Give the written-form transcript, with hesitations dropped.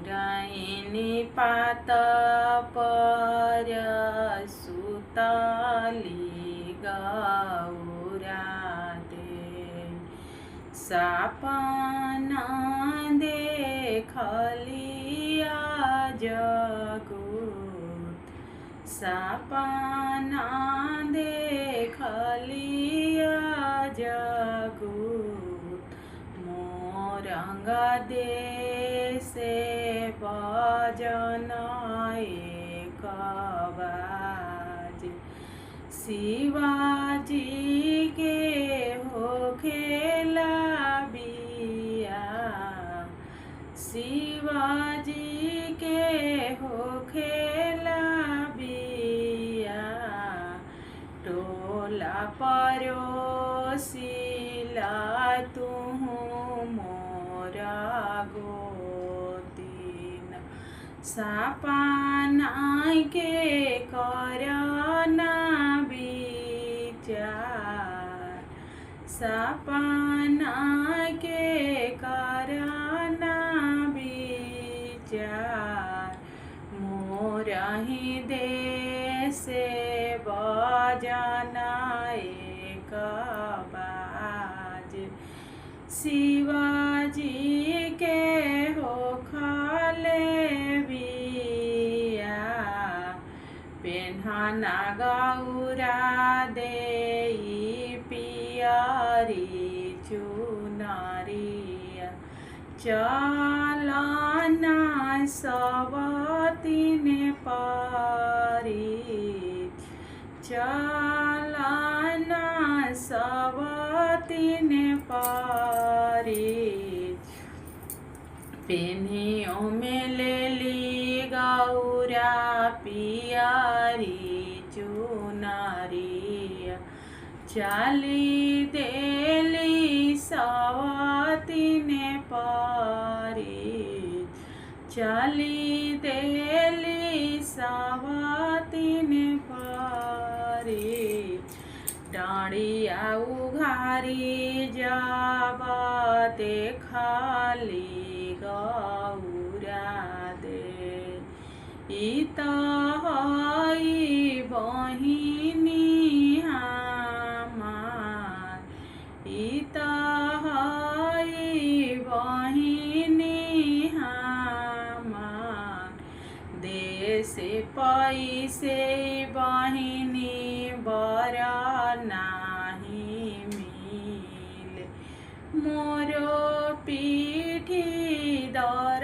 रायनी पात पर सुतली गौरा दे सपना देखलिया जगुत सपना देखलिया जगुत मोरंग देशे बजन एक बाज शिवाजी के होखेला बिया शिवाजी के होखेला बिया टोला परोसिला तुहु मोरा गोतीन सपना के करना विचार सपना के करना विचार मोरहि देशे बजना एक बाज शिवाजी के होखले बिया पेन्हना गौरा देई पियरी चुनरिया चलना सबतिने परी चलना सबतिने परी पेन्हियो में लेली गौरा पियरी चुनरिया चली देली सबतिने परी चली देली सबतिने परी डाँडिया उघारी जाबते खाली गौरा दे ई त हई बहिनी हमार ई त हई बहिनी हमार देशे पैसे बहिनी बर नाही मिले मोरो पीठी दर